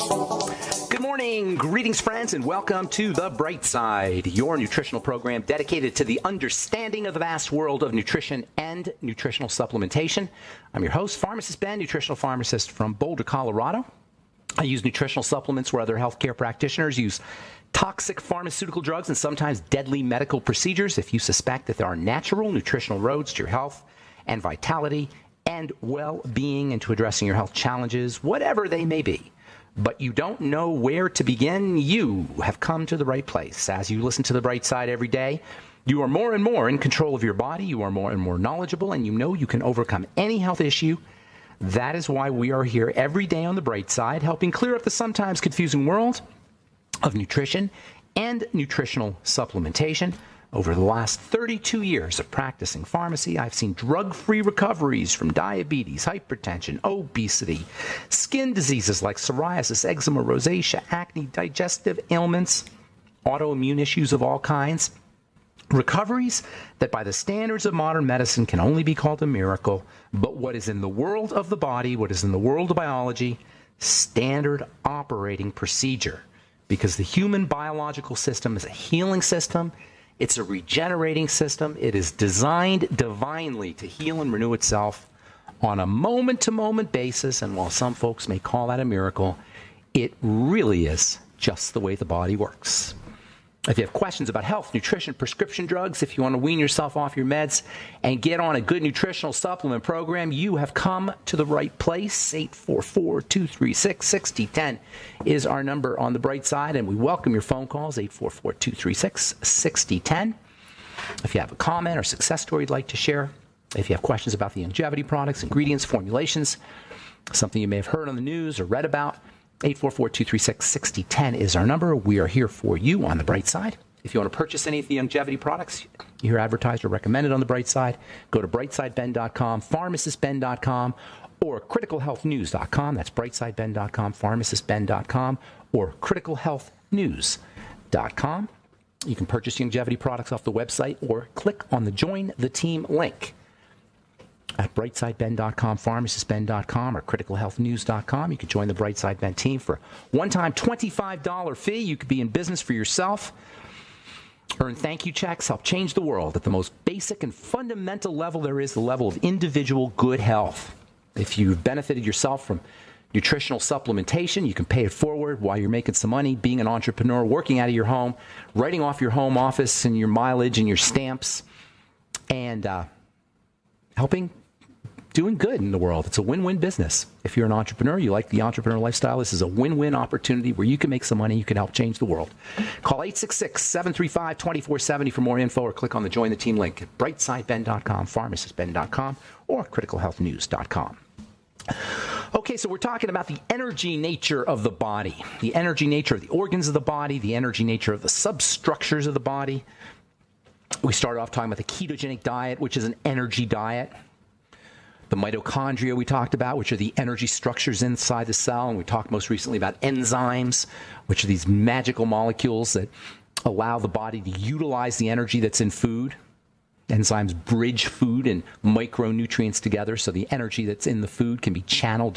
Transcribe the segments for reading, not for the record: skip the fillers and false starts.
Good morning, greetings friends, and welcome to The Bright Side, your nutritional program dedicated to the understanding of the vast world of nutrition and nutritional supplementation. I'm your host, Pharmacist Ben, nutritional pharmacist from Boulder, Colorado. I use nutritional supplements where other healthcare practitioners use toxic pharmaceutical drugs and sometimes deadly medical procedures. If you suspect that there are natural nutritional roads to your health and vitality and well-being and to addressing your health challenges, whatever they may be, but you don't know where to begin, you have come to the right place. As you listen to The Bright Side every day, you are more and more in control of your body, you are more and more knowledgeable, and you know you can overcome any health issue. That is why we are here every day on The Bright Side, helping clear up the sometimes confusing world of nutrition and nutritional supplementation. Over the last 32 years of practicing pharmacy, I've seen drug-free recoveries from diabetes, hypertension, obesity, skin diseases like psoriasis, eczema, rosacea, acne, digestive ailments, autoimmune issues of all kinds. Recoveries that by the standards of modern medicine can only be called a miracle, but what is in the world of the body, what is in the world of biology, standard operating procedure. Because the human biological system is a healing system. It's a regenerating system. It is designed divinely to heal and renew itself on a moment-to-moment basis. And while some folks may call that a miracle, it really is just the way the body works. If you have questions about health, nutrition, prescription drugs, if you want to wean yourself off your meds and get on a good nutritional supplement program, you have come to the right place. 844-236-6010 is our number on The Bright Side, and we welcome your phone calls, 844-236-6010. If you have a comment or success story you'd like to share, if you have questions about the longevity products, ingredients, formulations, something you may have heard on the news or read about, 844-236-6010 is our number. We are here for you on The Bright Side. If you want to purchase any of the longevity products you hear advertised or recommended on The Bright Side, go to brightsideben.com, pharmacistben.com, or criticalhealthnews.com. That's brightsideben.com, pharmacistben.com, or criticalhealthnews.com. You can purchase longevity products off the website or click on the Join the Team link at brightsideben.com, pharmacistben.com, or criticalhealthnews.com. You can join the Brightside Ben team for a one-time $25 fee. You could be in business for yourself, earn thank you checks, help change the world at the most basic and fundamental level there is, the level of individual good health. If you've benefited yourself from nutritional supplementation, you can pay it forward while you're making some money, being an entrepreneur, working out of your home, writing off your home office and your mileage and your stamps, and doing good in the world. It's a win-win business. If you're an entrepreneur, you like the entrepreneur lifestyle, this is a win-win opportunity where you can make some money, you can help change the world. Call 866-735-2470 for more info, or click on the Join the Team link at brightsideben.com, pharmacistben.com, or criticalhealthnews.com. Okay, so we're talking about the energy nature of the body, the energy nature of the organs of the body, the energy nature of the substructures of the body. We started off talking about the ketogenic diet, which is an energy diet. The mitochondria we talked about, which are the energy structures inside the cell. And we talked most recently about enzymes, which are these magical molecules that allow the body to utilize the energy that's in food. Enzymes bridge food and micronutrients together, so the energy that's in the food can be channeled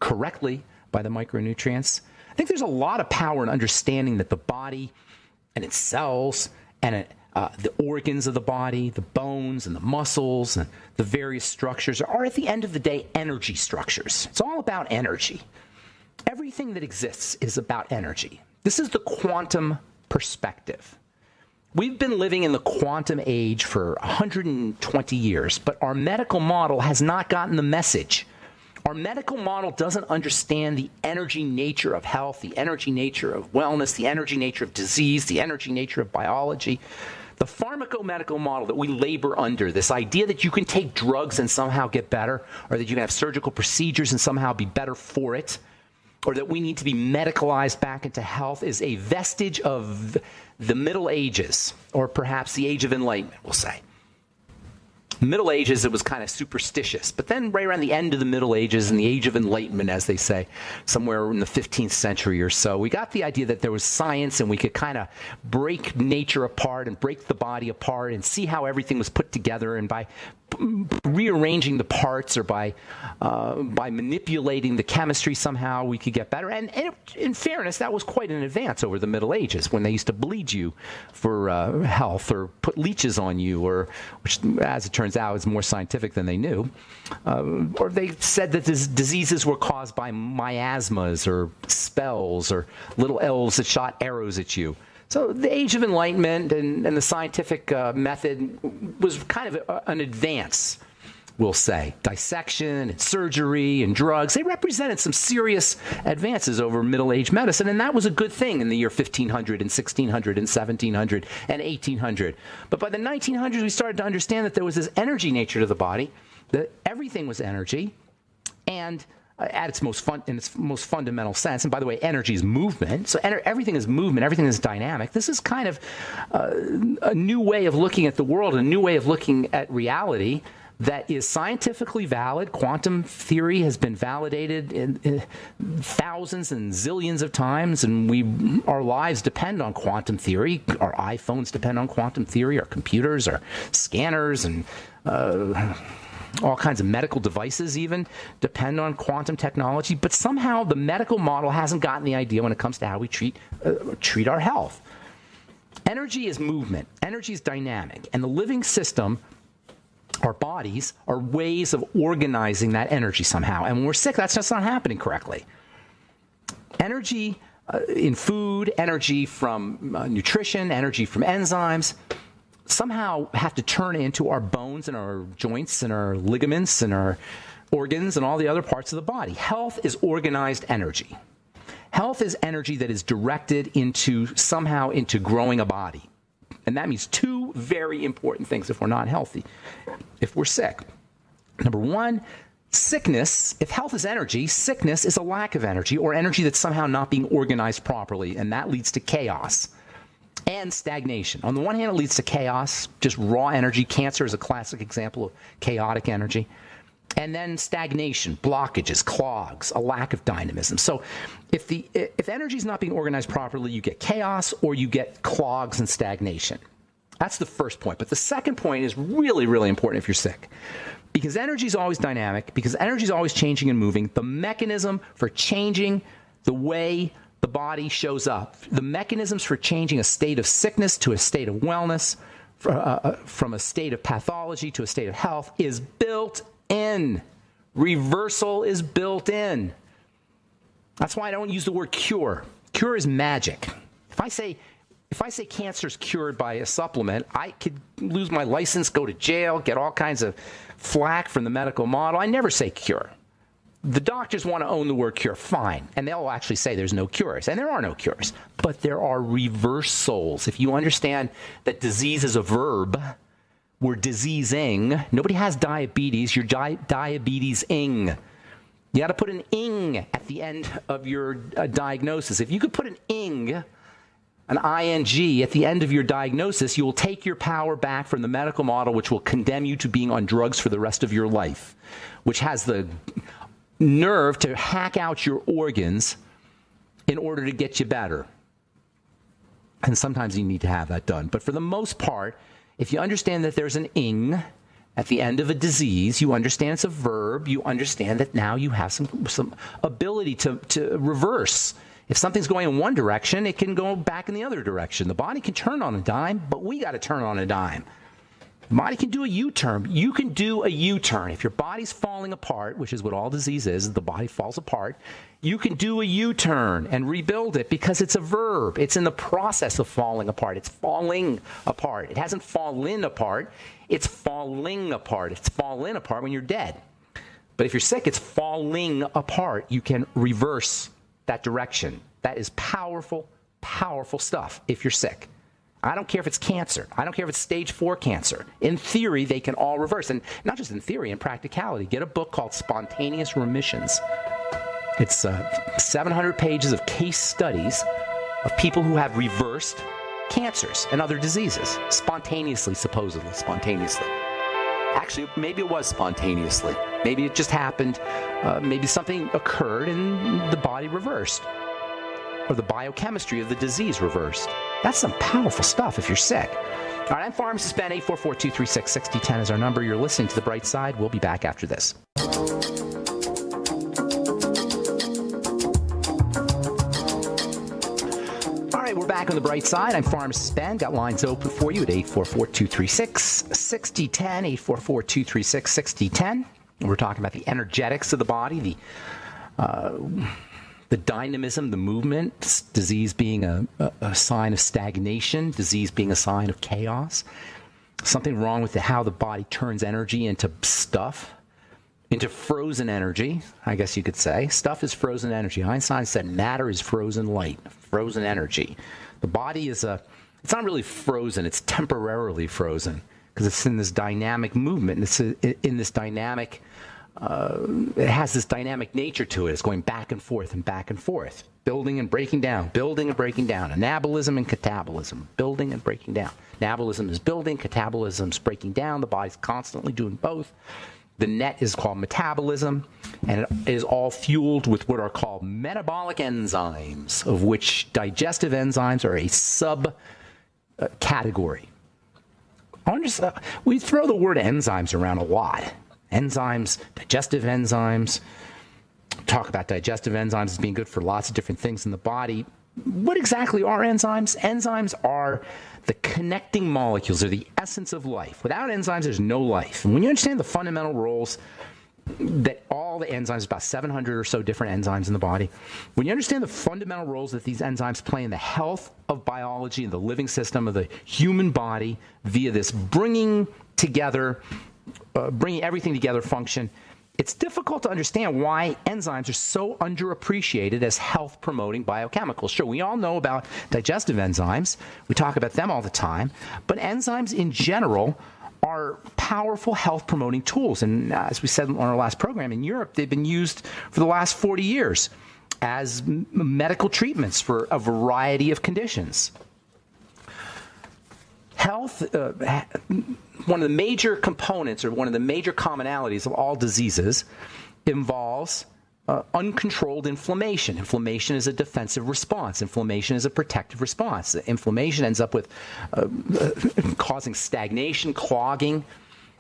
correctly by the micronutrients. I think there's a lot of power in understanding that the body and its cells and the organs of the body, the bones and the muscles and the various structures are, at the end of the day, energy structures. It's all about energy. Everything that exists is about energy. This is the quantum perspective. We've been living in the quantum age for 120 years, but our medical model has not gotten the message. Our medical model doesn't understand the energy nature of health, the energy nature of wellness, the energy nature of disease, the energy nature of biology. The pharmacomedical model that we labor under, this idea that you can take drugs and somehow get better, or that you can have surgical procedures and somehow be better for it, or that we need to be medicalized back into health, is a vestige of the Middle Ages, or perhaps the Age of Enlightenment, we'll say. Middle Ages, it was kind of superstitious. But then right around the end of the Middle Ages and the Age of Enlightenment, as they say, somewhere in the 15th century or so, we got the idea that there was science and we could kind of break nature apart and break the body apart and see how everything was put together. And by rearranging the parts, or by manipulating the chemistry somehow, we could get better. And in fairness, that was quite an advance over the Middle Ages, when they used to bleed you for health, or put leeches on you, or, which, as it turns out, is more scientific than they knew. Or they said that diseases were caused by miasmas or spells or little elves that shot arrows at you. So the Age of Enlightenment and the scientific method was kind of an advance, we'll say. Dissection and surgery and drugs, they represented some serious advances over Middle Age medicine, and that was a good thing in the year 1500 and 1600 and 1700 and 1800. But by the 1900s, we started to understand that there was this energy nature to the body, that everything was energy, and at its most fundamental sense. And by the way, energy is movement. So everything is movement. Everything is dynamic. This is kind of a new way of looking at the world, a new way of looking at reality that is scientifically valid. Quantum theory has been validated in thousands and zillions of times, and our lives depend on quantum theory. Our iPhones depend on quantum theory. Our computers, our scanners, and all kinds of medical devices even depend on quantum technology. But somehow the medical model hasn't gotten the idea when it comes to how we treat our health. Energy is movement. Energy is dynamic. And the living system, our bodies, are ways of organizing that energy somehow. And when we're sick, that's just not happening correctly. Energy in food, energy from nutrition, energy from enzymes, somehow have to turn into our bones and our joints and our ligaments and our organs and all the other parts of the body. Health is organized energy. Health is energy that is directed into growing a body. And that means two very important things if we're not healthy, if we're sick. Number one, sickness. If health is energy, sickness is a lack of energy, or energy that's somehow not being organized properly, and that leads to chaos and stagnation. On the one hand, it leads to chaos, just raw energy. Cancer is a classic example of chaotic energy. And then stagnation, blockages, clogs, a lack of dynamism. So if energy is not being organized properly, you get chaos or you get clogs and stagnation. That's the first point. But the second point is really, really important if you're sick. Because energy is always dynamic, because energy is always changing and moving, the mechanism for changing the way the body shows up, the mechanisms for changing a state of sickness to a state of wellness, from a state of pathology to a state of health, is built in. Reversal is built in. That's why I don't use the word cure. Cure is magic. If I say cancer's cured by a supplement, I could lose my license, go to jail, get all kinds of flack from the medical model. I never say cure. The doctors want to own the word cure, fine. And they'll actually say there's no cures. And there are no cures. But there are reversals. If you understand that disease is a verb, we're diseasing. Nobody has diabetes. You're diabetes-ing. You got to put an ing at the end of your diagnosis. If you could put an ing, an ing, at the end of your diagnosis, you will take your power back from the medical model, which will condemn you to being on drugs for the rest of your life, which has the nerve to hack out your organs in order to get you better. And sometimes you need to have that done. But for the most part, if you understand that there's an ing at the end of a disease, you understand it's a verb, you understand that now you have some ability to reverse. If something's going in one direction, it can go back in the other direction. The body can turn on a dime, but we got to turn on a dime. The body can do a U-turn. You can do a U-turn. If your body's falling apart, which is what all disease is, the body falls apart, you can do a U-turn and rebuild it because it's a verb. It's in the process of falling apart. It's falling apart. It hasn't fallen apart. It's falling apart. It's fallen apart when you're dead. But if you're sick, it's falling apart. You can reverse that direction. That is powerful, powerful stuff if you're sick. I don't care if it's cancer. I don't care if it's stage 4 cancer. In theory, they can all reverse. And not just in theory, in practicality. Get a book called Spontaneous Remissions. It's 700 pages of case studies of people who have reversed cancers and other diseases. Spontaneously, supposedly. Spontaneously. Actually, maybe it was spontaneously. Maybe it just happened. Maybe something occurred and the body reversed. Or the biochemistry of the disease reversed. That's some powerful stuff if you're sick. All right, I'm Pharmacist Ben. 844-236-6010 is our number. You're listening to The Bright Side. We'll be back after this. All right, we're back on The Bright Side. I'm Pharmacist Ben. Got lines open for you at 844-236-6010, 844-236-6010. We're talking about the energetics of the body, the dynamism, the movement, disease being a sign of stagnation, disease being a sign of chaos, something wrong with how the body turns energy into stuff, into frozen energy, I guess you could say. Stuff is frozen energy. Einstein said matter is frozen light, frozen energy. The body is it's not really frozen, it's temporarily frozen because it's in this dynamic movement, and it's in this dynamic it has this dynamic nature to it. It's going back and forth, building and breaking down, anabolism and catabolism, building and breaking down. Anabolism is building, catabolism is breaking down. The body's constantly doing both. The net is called metabolism, and it is all fueled with what are called metabolic enzymes, of which digestive enzymes are a sub-category. We throw the word enzymes around a lot. Enzymes, digestive enzymes. Talk about digestive enzymes as being good for lots of different things in the body. What exactly are enzymes? Enzymes are the connecting molecules. They're the essence of life. Without enzymes, there's no life. And when you understand the fundamental roles that all the enzymes, about 700 or so different enzymes in the body, when you understand the fundamental roles that these enzymes play in the health of biology and the living system of the human body via this bringing everything together function, it's difficult to understand why enzymes are so underappreciated as health-promoting biochemicals. Sure, we all know about digestive enzymes. We talk about them all the time. But enzymes in general are powerful health-promoting tools. And as we said on our last program, in Europe, they've been used for the last 40 years as medical treatments for a variety of conditions. Health, one of the major components or one of the major commonalities of all diseases involves uncontrolled inflammation. Inflammation is a defensive response. Inflammation is a protective response. Inflammation ends up with causing stagnation, clogging.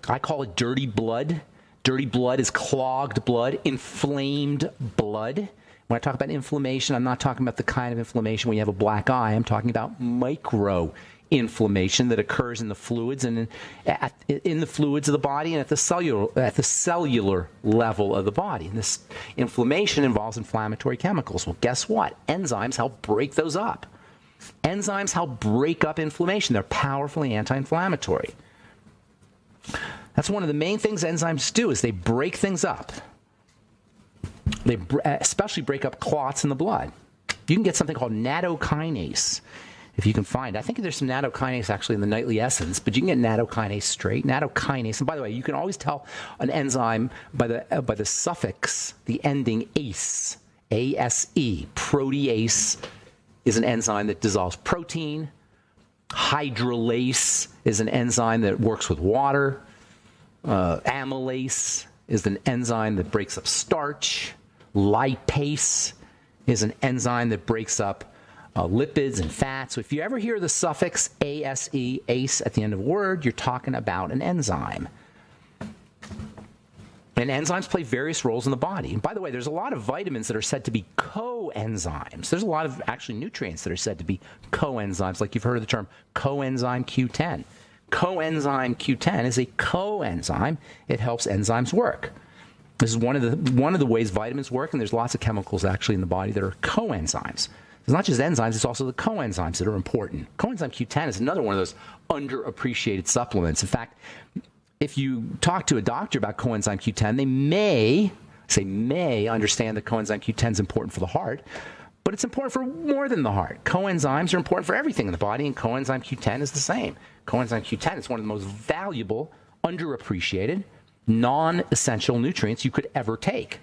I call it dirty blood. Dirty blood is clogged blood, inflamed blood. When I talk about inflammation, I'm not talking about the kind of inflammation when you have a black eye. I'm talking about micro inflammation that occurs in the fluids and in the fluids of the body and at the cellular level of the body. And this inflammation involves inflammatory chemicals. Well, guess what? Enzymes help break those up. Enzymes help break up inflammation. They're powerfully anti-inflammatory. That's one of the main things enzymes do, is they break things up. They especially break up clots in the blood. You can get something called nattokinase. If you can find, I think there's some nattokinase actually in the nightly essence, but you can get nattokinase straight. Nattokinase, and by the way, you can always tell an enzyme by the suffix, the ending ase, A-S-E. Protease is an enzyme that dissolves protein. Hydrolase is an enzyme that works with water. Amylase is an enzyme that breaks up starch. Lipase is an enzyme that breaks up lipids and fats. So if you ever hear the suffix ASE, ACE, at the end of a word, you're talking about an enzyme. And enzymes play various roles in the body. And by the way, there's a lot of vitamins that are said to be coenzymes. There's a lot of actually nutrients that are said to be coenzymes, like you've heard of the term coenzyme Q10. Coenzyme Q10 is a coenzyme. It helps enzymes work. This is one of the ways vitamins work, and there's lots of chemicals actually in the body that are coenzymes. It's not just enzymes, it's also the coenzymes that are important. Coenzyme Q10 is another one of those underappreciated supplements. In fact, if you talk to a doctor about coenzyme Q10, they may understand that coenzyme Q10 is important for the heart, but it's important for more than the heart. Coenzymes are important for everything in the body, and coenzyme Q10 is the same. Coenzyme Q10 is one of the most valuable, underappreciated, non-essential nutrients you could ever take.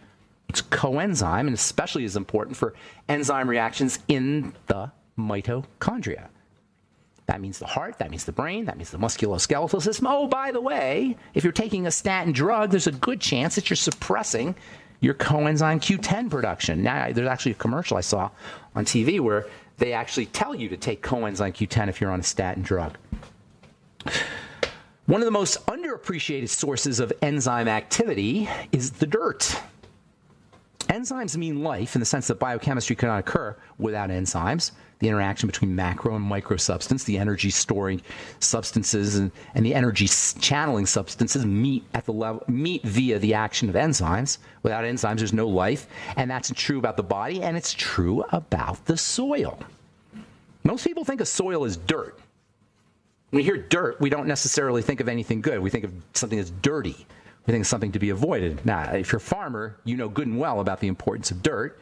It's coenzyme, and especially is important for enzyme reactions in the mitochondria. That means the heart, that means the brain, that means the musculoskeletal system. Oh, by the way, if you're taking a statin drug, there's a good chance that you're suppressing your coenzyme Q10 production. Now, there's actually a commercial I saw on TV where they actually tell you to take coenzyme Q10 if you're on a statin drug. One of the most underappreciated sources of enzyme activity is the dirt. Enzymes mean life in the sense that biochemistry cannot occur without enzymes. The interaction between macro and micro substance, the energy storing substances and the energy channeling substances meet via the action of enzymes. Without enzymes, there's no life. And that's true about the body, and it's true about the soil. Most people think of soil as dirt. When we hear dirt, we don't necessarily think of anything good. We think of something that's dirty. We think of something to be avoided. Now, if you're a farmer, you know good and well about the importance of dirt.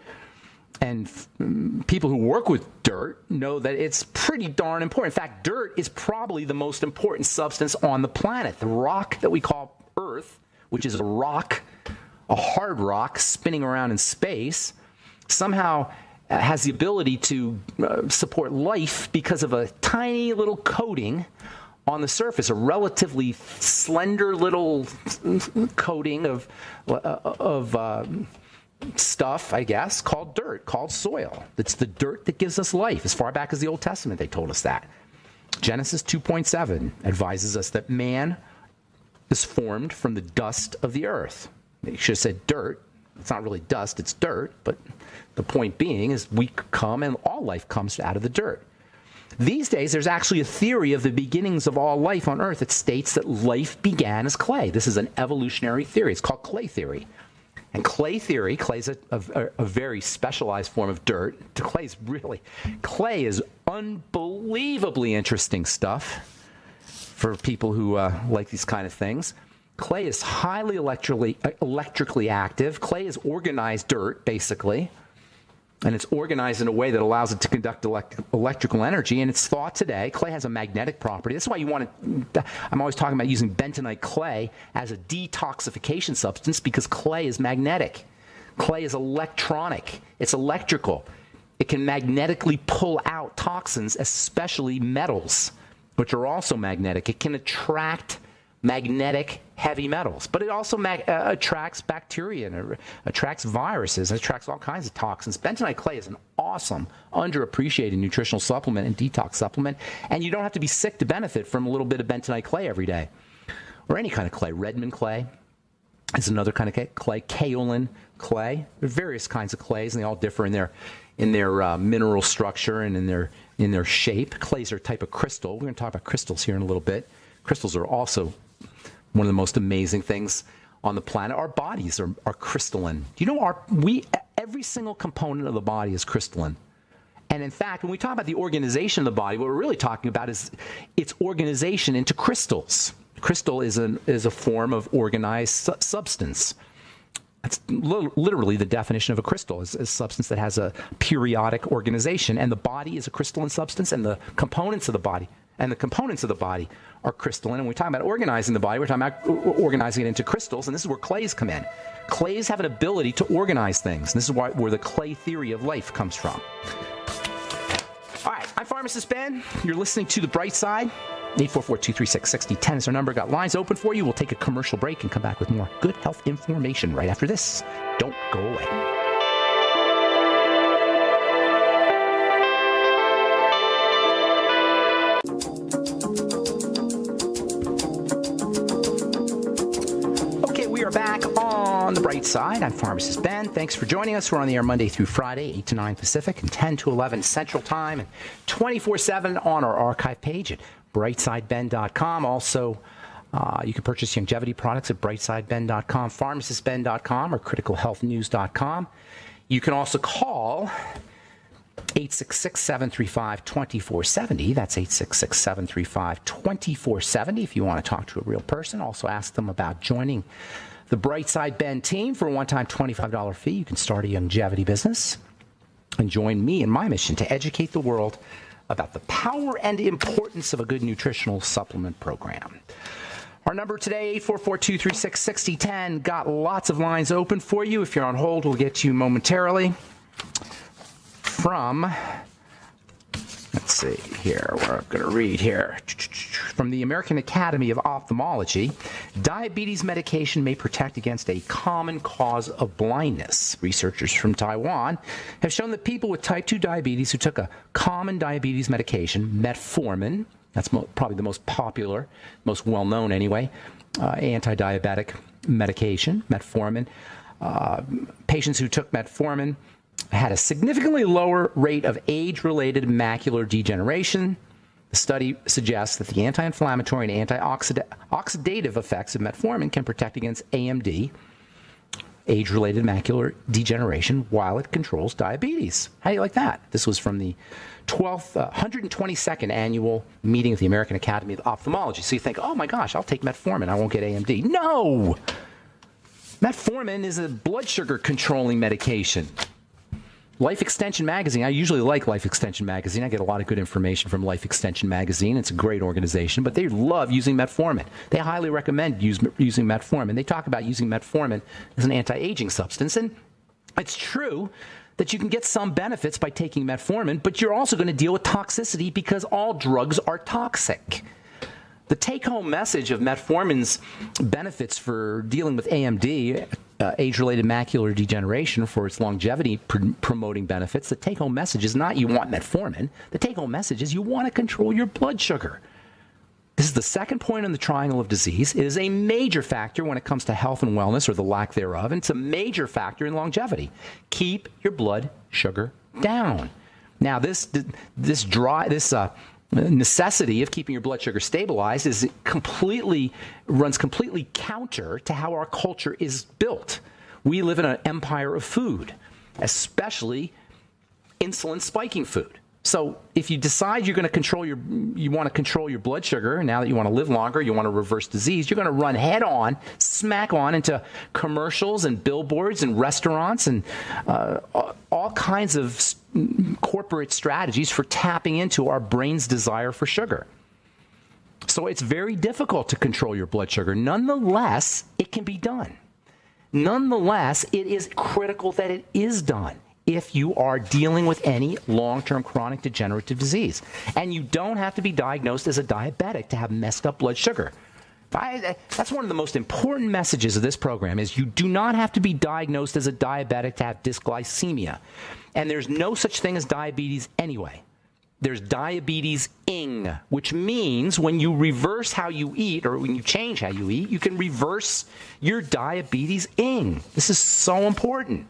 And people who work with dirt know that it's pretty darn important. In fact, dirt is probably the most important substance on the planet. The rock that we call Earth, which is a rock, a hard rock spinning around in space, somehow has the ability to support life because of a tiny little coating on the surface, a relatively slender little coating of stuff, I guess, called dirt, called soil. It's the dirt that gives us life. As far back as the Old Testament, they told us that. Genesis 2:7 advises us that man is formed from the dust of the earth. They should have said dirt. It's not really dust, it's dirt, but the point being is we come and all life comes out of the dirt. These days, there's actually a theory of the beginnings of all life on Earth that states that life began as clay. This is an evolutionary theory. It's called clay theory. And clay is a very specialized form of dirt. Clay is unbelievably interesting stuff for people who like these kind of things. Clay is highly electrically active. Clay is organized dirt, basically. And it's organized in a way that allows it to conduct electrical energy. And it's thought today, clay has a magnetic property. That's why I'm always talking about using bentonite clay as a detoxification substance, because clay is magnetic. Clay is electronic. It's electrical. It can magnetically pull out toxins, especially metals, which are also magnetic. It can attract magnetic heavy metals, but it also attracts bacteria and attracts viruses, and attracts all kinds of toxins. Bentonite clay is an awesome, underappreciated nutritional supplement and detox supplement, and you don't have to be sick to benefit from a little bit of bentonite clay every day, or any kind of clay. Redmond clay is another kind of clay. Kaolin clay. There are various kinds of clays, and they all differ in their mineral structure and in their shape. Clays are a type of crystal. We're going to talk about crystals here in a little bit. Crystals are also one of the most amazing things on the planet. Our bodies are crystalline. Do you know every single component of the body is crystalline? And in fact, when we talk about the organization of the body, what we're really talking about is its organization into crystals. Crystal is a form of organized substance. That's literally the definition of a crystal, is a substance that has a periodic organization. And the body is a crystalline substance, and the components of the body are crystalline. And when we talk about organizing the body, we're talking about organizing it into crystals, and this is where clays come in. Clays have an ability to organize things, and this is where the clay theory of life comes from. All right, I'm Pharmacist Ben. You're listening to The Bright Side. 844-236-6010 is our number. Got lines open for you. We'll take a commercial break and come back with more good health information right after this. Don't go away. Back on The Bright Side. I'm Pharmacist Ben. Thanks for joining us. We're on the air Monday through Friday, 8 to 9 Pacific and 10 to 11 Central Time, and 24/7 on our archive page at brightsideben.com. Also, you can purchase longevity products at brightsideben.com, pharmacistben.com, or criticalhealthnews.com. You can also call 866-735-2470. That's 866-735-2470 if you want to talk to a real person. Also ask them about joining the Bright Side Ben team for a one-time $25 fee. You can start a longevity business and join me in my mission to educate the world about the power and importance of a good nutritional supplement program. Our number today, 844-236-6010. Got lots of lines open for you. If you're on hold, we'll get to you momentarily. Let's see here, where I'm going to read here. from the American Academy of Ophthalmology, diabetes medication may protect against a common cause of blindness. Researchers from Taiwan have shown that people with type 2 diabetes who took a common diabetes medication, metformin, that's probably the most popular, most well-known anyway, anti-diabetic medication, metformin. Patients who took metformin had a significantly lower rate of age-related macular degeneration. The study suggests that the anti-inflammatory and antioxidative effects of metformin can protect against AMD, age-related macular degeneration, while it controls diabetes. How do you like that? This was from the 122nd annual meeting of the American Academy of Ophthalmology. So you think, oh my gosh, I'll take metformin, I won't get AMD. No! Metformin is a blood sugar controlling medication. Life Extension Magazine, I usually like Life Extension Magazine. I get a lot of good information from Life Extension Magazine. It's a great organization, but they love using metformin. They highly recommend using metformin. They talk about using metformin as an anti-aging substance, and it's true that you can get some benefits by taking metformin, but you're also going to deal with toxicity because all drugs are toxic. The take-home message of metformin's benefits for dealing with AMD, age-related macular degeneration, for its longevity promoting benefits, the take-home message is not you want metformin. The take-home message is you want to control your blood sugar. This is the second point on the triangle of disease. It is a major factor when it comes to health and wellness, or the lack thereof, and it's a major factor in longevity. Keep your blood sugar down. Now, this necessity of keeping your blood sugar stabilized runs completely counter to how our culture is built. We live in an empire of food, especially insulin spiking food. So if you decide you want to control your blood sugar, now that you want to live longer, you want to reverse disease, you're going to run head on, smack on into commercials and billboards and restaurants and all kinds of corporate strategies for tapping into our brain's desire for sugar. So it's very difficult to control your blood sugar. Nonetheless, it can be done. Nonetheless, it is critical that it is done if you are dealing with any long-term chronic degenerative disease. And you don't have to be diagnosed as a diabetic to have messed up blood sugar. That's one of the most important messages of this program, is you do not have to be diagnosed as a diabetic to have dysglycemia. And there's no such thing as diabetes anyway. There's diabetes-ing, which means when you reverse how you eat, or when you change how you eat, you can reverse your diabetes-ing. This is so important.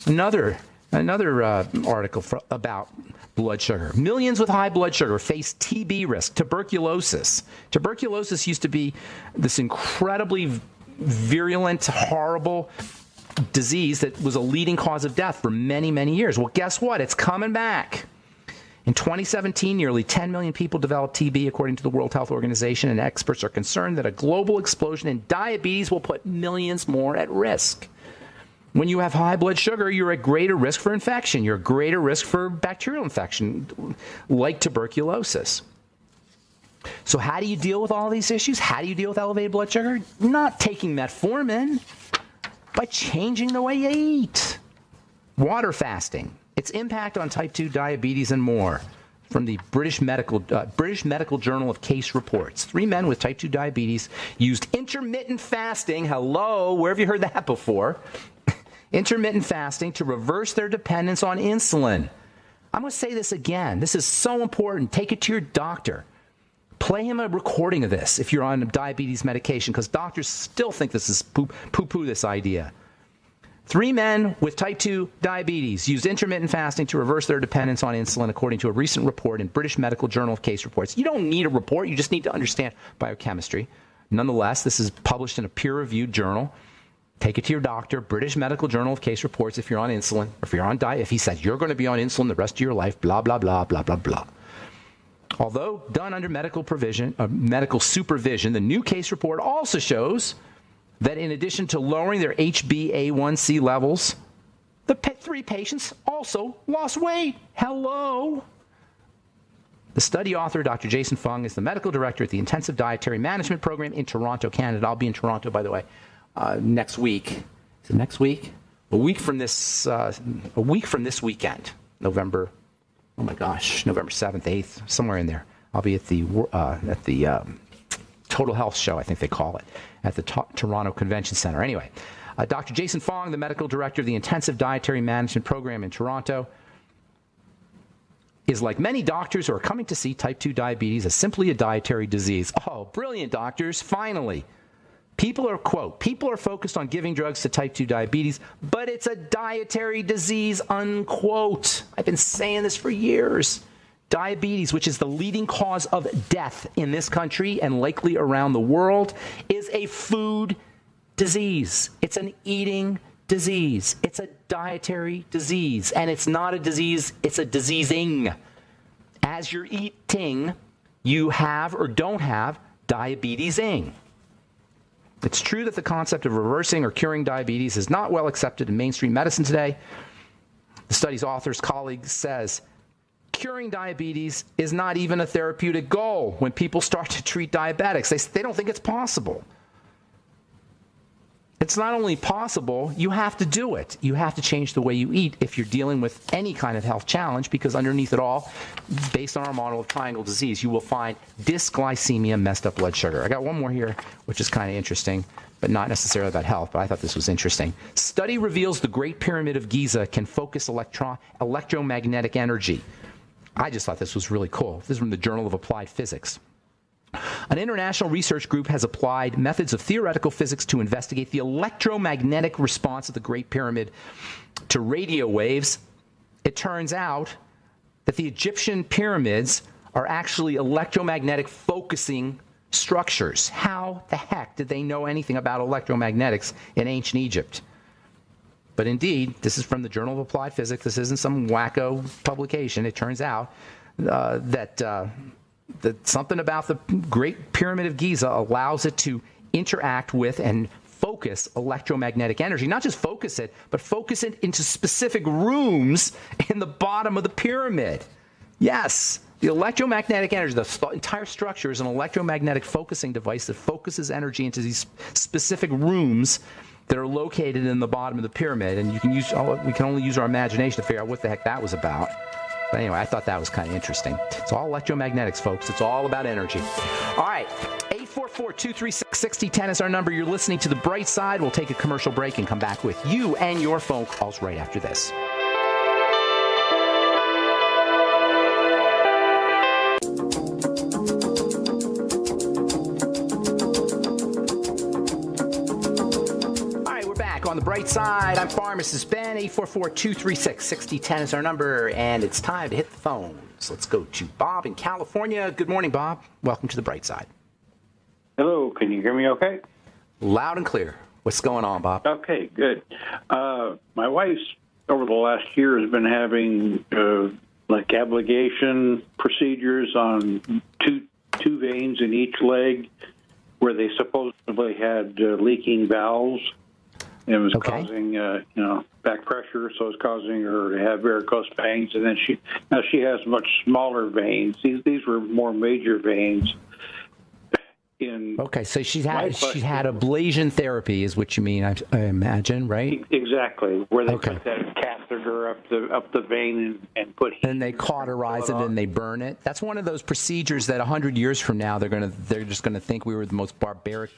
Another article about blood sugar. Millions with high blood sugar face TB risk, tuberculosis. Tuberculosis used to be this incredibly virulent, horrible disease that was a leading cause of death for many, many years. Well, guess what? It's coming back. In 2017, nearly 10 million people developed TB, according to the World Health Organization, and experts are concerned that a global explosion in diabetes will put millions more at risk. When you have high blood sugar, you're at greater risk for infection. You're at greater risk for bacterial infection, like tuberculosis. So how do you deal with all these issues? How do you deal with elevated blood sugar? Not taking metformin, by changing the way you eat. Water fasting, its impact on type 2 diabetes and more. From the British Medical Journal of Case Reports. 3 men with type 2 diabetes used intermittent fasting. Hello, where have you heard that before? Intermittent fasting to reverse their dependence on insulin. I'm going to say this again. This is so important. Take it to your doctor. Play him a recording of this if you're on diabetes medication, because doctors still think this is poo-poo, this idea. 3 men with type 2 diabetes used intermittent fasting to reverse their dependence on insulin, according to a recent report in British Medical Journal of Case Reports. You don't need a report. You just need to understand biochemistry. Nonetheless, this is published in a peer-reviewed journal. Take it to your doctor, British Medical Journal of Case Reports, if you're on insulin, or if you're on diet, if he says you're going to be on insulin the rest of your life, blah, blah, blah, blah, blah, blah. Although done under medical supervision, the new case report also shows that in addition to lowering their HbA1c levels, the 3 patients also lost weight. Hello. The study author, Dr. Jason Fung, is the medical director at the Intensive Dietary Management Program in Toronto, Canada. I'll be in Toronto, by the way, next week. Is it next week? A week from this weekend, November 7th, 8th, somewhere in there. I'll be at the Total Health Show, I think they call it, at the Toronto Convention Center. Anyway, Dr. Jason Fong, the medical director of the Intensive Dietary Management Program in Toronto, is like many doctors who are coming to see type 2 diabetes as simply a dietary disease. Oh, brilliant, doctors. Finally. People are focused on giving drugs to type 2 diabetes, but it's a dietary disease, unquote. I've been saying this for years. Diabetes, which is the leading cause of death in this country and likely around the world, is a food disease. It's an eating disease. It's a dietary disease. And it's not a disease, it's a diseasing. As you're eating, you have or don't have diabetesing. It's true that the concept of reversing or curing diabetes is not well accepted in mainstream medicine today. The study's author's colleague says, curing diabetes is not even a therapeutic goal when people start to treat diabetics. They don't think it's possible. It's not only possible, you have to do it. You have to change the way you eat if you're dealing with any kind of health challenge, because underneath it all, based on our model of triangle disease, you will find dysglycemia, messed up blood sugar. I got one more here, which is kind of interesting, but not necessarily about health, but I thought this was interesting. Study reveals the Great Pyramid of Giza can focus electromagnetic energy. I just thought this was really cool. This is from the Journal of Applied Physics. An international research group has applied methods of theoretical physics to investigate the electromagnetic response of the Great Pyramid to radio waves. It turns out that the Egyptian pyramids are actually electromagnetic focusing structures. How the heck did they know anything about electromagnetics in ancient Egypt? But indeed, this is from the Journal of Applied Physics. This isn't some wacko publication. It turns out that something about the Great Pyramid of Giza allows it to interact with and focus electromagnetic energy. Not just focus it, but focus it into specific rooms in the bottom of the pyramid. Yes, the electromagnetic energy, the entire structure is an electromagnetic focusing device that focuses energy into these specific rooms that are located in the bottom of the pyramid. And we can only use our imagination to figure out what the heck that was about. But anyway, I thought that was kind of interesting. It's all electromagnetics, folks. It's all about energy. All right, 844-236-6010 is our number. You're listening to The Bright Side. We'll take a commercial break and come back with you and your phone calls right after this. On The Bright Side, I'm Pharmacist Ben. 844-236-6010 is our number, and it's time to hit the phones. Let's go to Bob in California. Good morning, Bob. Welcome to The Bright Side. Hello, can you hear me okay? Loud and clear. What's going on, Bob? Okay, good. My wife's, over the last year, has been having like ablation procedures on two veins in each leg where they supposedly had leaking valves. It was causing, back pressure, so it's causing her to have varicose veins. And then she has much smaller veins. These were more major veins. So she's had ablation therapy, is what you mean, I imagine, right? Exactly, where they put that catheter up the vein and put. And they cauterize it and they burn it. That's one of those procedures that 100 years from now they're just gonna think we were the most barbaric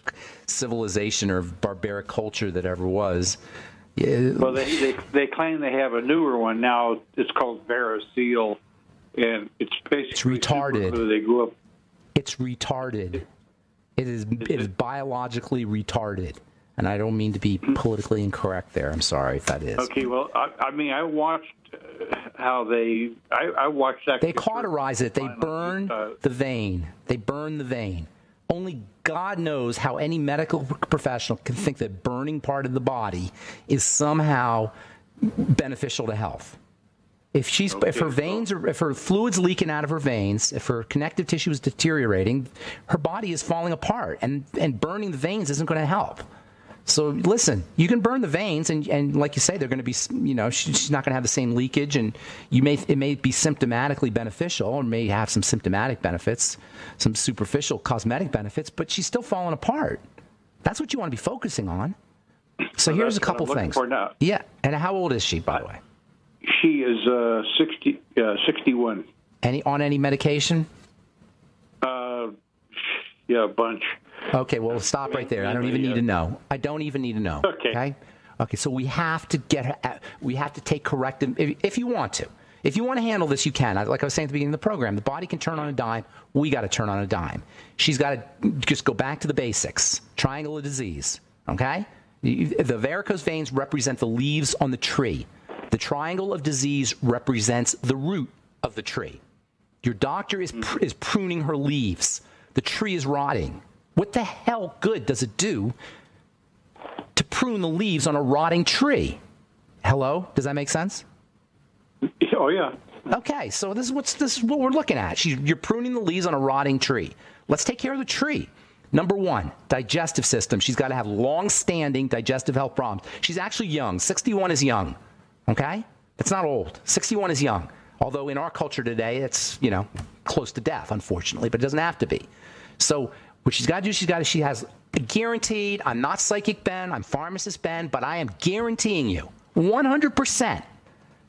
civilization or barbaric culture that ever was. Yeah. Well, they claim they have a newer one now. It's called Varicel, and it's basically retarded. They grew up. It's retarded. It is biologically retarded, and I don't mean to be politically incorrect there. I'm sorry if that is. Okay, well, I watched how I watched that. They cauterize it. They burn the vein. They burn the vein. Only God knows how any medical professional can think that burning part of the body is somehow beneficial to health. If her fluid's leaking out of her veins, if her connective tissue is deteriorating, her body is falling apart, and burning the veins isn't going to help. So listen, you can burn the veins, and like you say, they're going to be, she's not going to have the same leakage, and it may be symptomatically beneficial, or may have some symptomatic benefits, some superficial cosmetic benefits, but she's still falling apart. That's what you want to be focusing on. So here's a couple things. Yeah, and how old is she, by the way? She is 61. On any medication? Yeah, a bunch. Okay, well, stop right there. I don't even need to know. I don't even need to know. Okay. Okay, so we have to take corrective, if you want to. If you want to handle this, you can. Like I was saying at the beginning of the program, the body can turn on a dime. We got to turn on a dime. She's got to just go back to the basics. Triangle of disease, okay? The varicose veins represent the leaves on the tree. The triangle of disease represents the root of the tree. Your doctor is pruning her leaves. The tree is rotting. What the hell good does it do to prune the leaves on a rotting tree? Hello? Does that make sense? Oh, yeah. Okay, so this is what we're looking at. You're pruning the leaves on a rotting tree. Let's take care of the tree. Number one, digestive system. She's got to have long-standing digestive health problems. She's actually young. 61 is young, okay? That's not old. 61 is young. Although in our culture today, it's, close to death, unfortunately, but it doesn't have to be. So what she's got to do, she has guaranteed, I'm not Psychic Ben, I'm Pharmacist Ben, but I am guaranteeing you 100%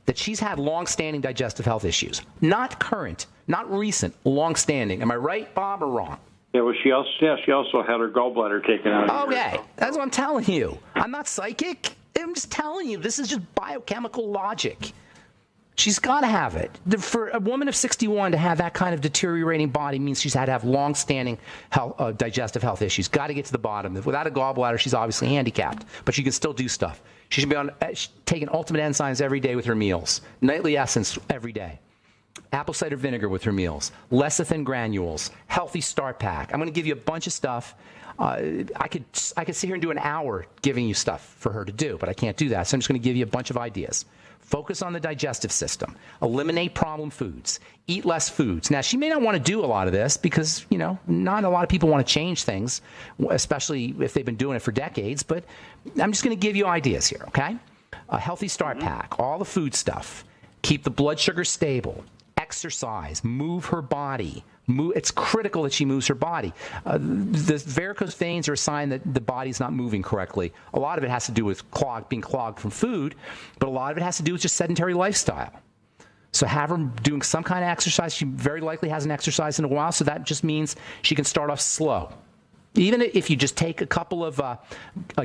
that she's had long-standing digestive health issues. Not current, not recent, long-standing. Am I right, Bob, or wrong? Yeah, well, she also had her gallbladder taken out. Okay, that's what I'm telling you. I'm not psychic. I'm just telling you. This is just biochemical logic. She's got to have it. For a woman of 61 to have that kind of deteriorating body means she's had to have long-standing digestive health issues. Got to get to the bottom. Without a gallbladder, she's obviously handicapped, but she can still do stuff. She should be taking ultimate enzymes every day with her meals. Nightly essence every day. Apple cider vinegar with her meals. Lecithin granules. Healthy start pack. I'm going to give you a bunch of stuff. I could sit here and do an hour giving you stuff for her to do, but I can't do that. So I'm just going to give you a bunch of ideas. Focus on the digestive system. Eliminate problem foods. Eat less foods. Now, she may not want to do a lot of this because, not a lot of people want to change things, especially if they've been doing it for decades. But I'm just going to give you ideas here, okay? A healthy start pack, all the food stuff. Keep the blood sugar stable. Exercise. Move her body. It's critical that she moves her body. The varicose veins are a sign that the body's not moving correctly. A lot of it has to do with being clogged from food, but a lot of it has to do with just sedentary lifestyle. So have her doing some kind of exercise. She very likely hasn't exercised in a while, so that just means she can start off slow. Even if you just take a couple of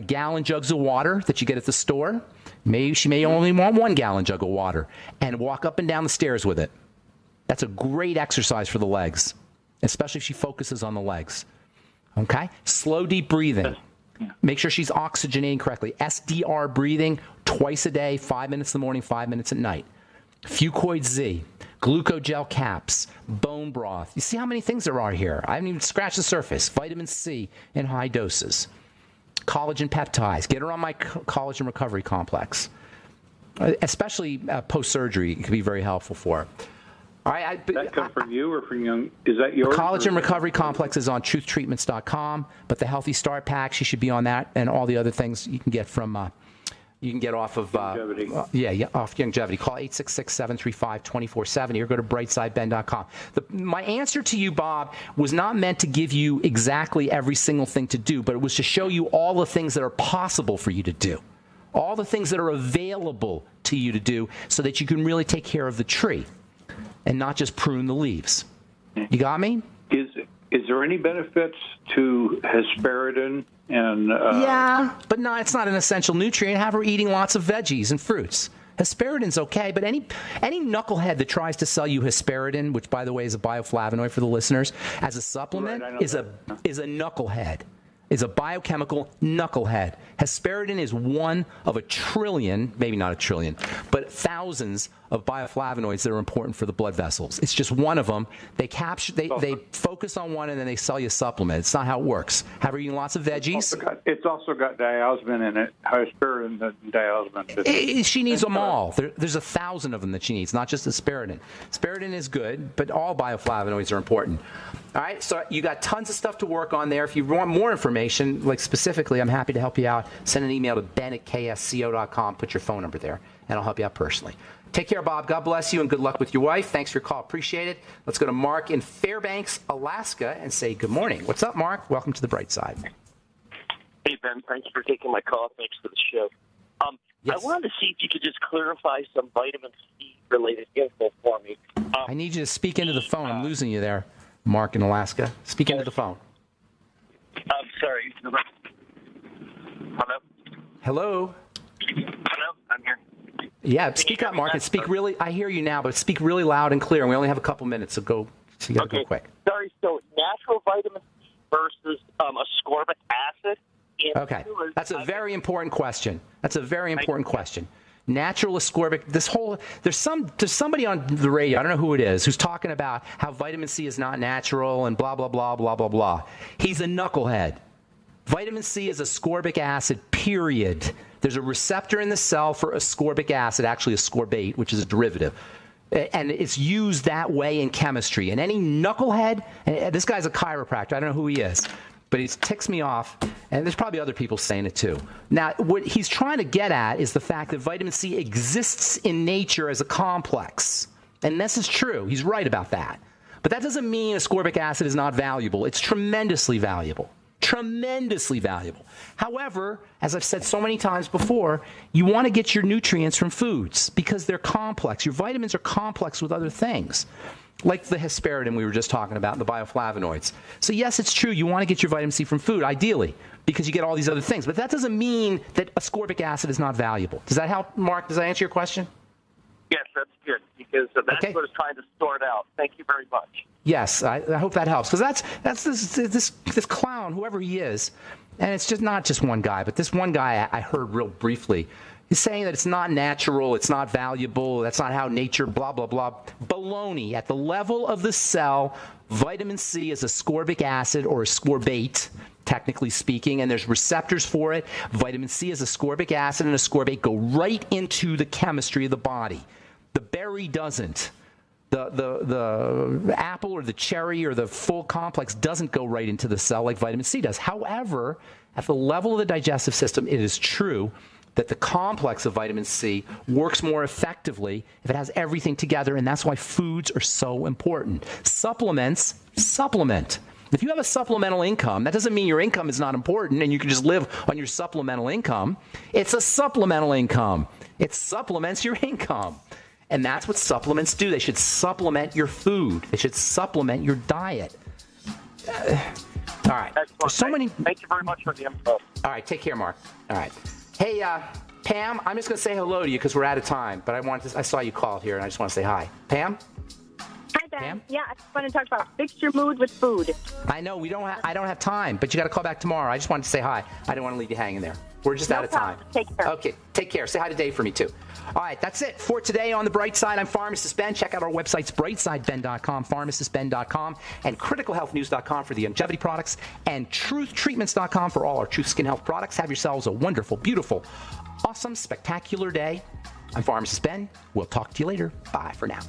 gallon jugs of water that you get at the store, she may only want 1 gallon jug of water, and walk up and down the stairs with it. That's a great exercise for the legs, especially if she focuses on the legs. Okay? Slow, deep breathing. Make sure she's oxygenating correctly. SDR breathing twice a day, 5 minutes in the morning, 5 minutes at night. Fucoid Z, glucogel caps, bone broth. You see how many things there are here? I haven't even scratched the surface. Vitamin C in high doses. Collagen peptides. Get her on my collagen recovery complex. Especially post-surgery, it can be very helpful for her. All right, Does that come from you or from Young? Is that yours? The Collagen Recovery Complex is on truthtreatments.com, but the Healthy Start Pack, she should be on that, and all the other things you can get from off of Youngevity. Off Youngevity. Call 866-735-2470 or go to brightsideben.com. My answer to you, Bob, was not meant to give you exactly every single thing to do, but it was to show you all the things that are possible for you to do, all the things that are available to you to do, so that you can really take care of the tree and not just prune the leaves. You got me? Is there any benefits to hesperidin? And yeah, but no, it's not an essential nutrient. Have her eating lots of veggies and fruits. Hesperidin's okay, but any knucklehead that tries to sell you hesperidin, which by the way is a bioflavonoid for the listeners, as a supplement, is a knucklehead. Is a biochemical knucklehead. Hesperidin is one of a trillion, maybe not a trillion, but thousands of bioflavonoids that are important for the blood vessels. It's just one of them. They focus on one and then they sell you a supplement. It's not how it works. Have her eating lots of veggies. It's also got diosmin in it. Hesperidin and diosmin. She needs them all. There's 1,000 of them that she needs, not just hesperidin. Hesperidin is good, but all bioflavonoids are important. All right, so you got tons of stuff to work on there. If you want more information, like specifically, I'm happy to help you out. Send an email to ben@ksco.com. Put your phone number there, and I'll help you out personally. Take care, Bob. God bless you, and good luck with your wife. Thanks for your call. Appreciate it. Let's go to Mark in Fairbanks, Alaska, and say good morning. What's up, Mark? Welcome to the Bright Side. Hey, Ben. Thanks for taking my call. Thanks for the show. Yes. I wanted to see if you could just clarify some vitamin C-related info for me. I need you to speak into the phone. I'm losing you there, Mark in Alaska. Speak into the phone. Hello? Hello? Hello? I'm here. Yeah, speak up, Mark, and speak really, I hear you now, but speak really loud and clear. And we only have a couple minutes, so you got to go quick. Sorry, so natural vitamin C versus ascorbic acid. Okay, that's a very important question. Natural ascorbic. There's somebody on the radio, I don't know who it is, who's talking about how vitamin C is not natural and blah blah blah blah blah blah. He's a knucklehead. Vitamin C is ascorbic acid. Period. There's a receptor in the cell for ascorbic acid, actually ascorbate, which is a derivative. And it's used that way in chemistry. And any knucklehead, and this guy's a chiropractor, I don't know who he is, but he ticks me off, and there's probably other people saying it too. Now, what he's trying to get at is the fact that vitamin C exists in nature as a complex. And this is true. He's right about that. But that doesn't mean ascorbic acid is not valuable. It's tremendously valuable. Tremendously valuable. However, as I've said so many times before, you want to get your nutrients from foods because they're complex. Your vitamins are complex with other things, like the hesperidin we were just talking about, and the bioflavonoids. So yes, it's true, you want to get your vitamin C from food, ideally, because you get all these other things. But that doesn't mean that ascorbic acid is not valuable. Does that help, Mark? Does that answer your question? Yes, that's good, because that's what I was trying to sort out. Thank you very much. Yes, I hope that helps, because that's this clown, whoever he is, and it's just not just one guy, but this one guy I heard real briefly. He's saying that it's not natural, it's not valuable, that's not how nature, blah, blah, blah. Baloney. At the level of the cell, vitamin C is ascorbic acid or ascorbate, technically speaking, and there's receptors for it. Vitamin C is ascorbic acid and ascorbate go right into the chemistry of the body. The berry doesn't. The apple or the cherry or the full complex doesn't go right into the cell like vitamin C does. However, at the level of the digestive system, it is true that the complex of vitamin C works more effectively if it has everything together, and that's why foods are so important. Supplements supplement. If you have a supplemental income, that doesn't mean your income is not important and you can just live on your supplemental income. It's a supplemental income. It supplements your income. And that's what supplements do. They should supplement your food. They should supplement your diet. All right. Excellent. So many. Thank you very much for the info. All right. Take care, Mark. All right. Hey, Pam, I'm just going to say hello to you because we're out of time. But I saw you call here, and I just want to say hi. Pam? Hi, Ben. Pam? Yeah, I just want to talk about fix your mood with food. I know I don't have time, but you got to call back tomorrow. I just wanted to say hi. I didn't want to leave you hanging there. We're just out of time. Take care. Okay, take care. Say hi to Dave for me, too. All right, that's it for today on The Bright Side. I'm Pharmacist Ben. Check out our websites, brightsideben.com, pharmacistben.com, and criticalhealthnews.com for the longevity products, and truthtreatments.com for all our Truth Skin Health products. Have yourselves a wonderful, beautiful, awesome, spectacular day. I'm Pharmacist Ben. We'll talk to you later. Bye for now.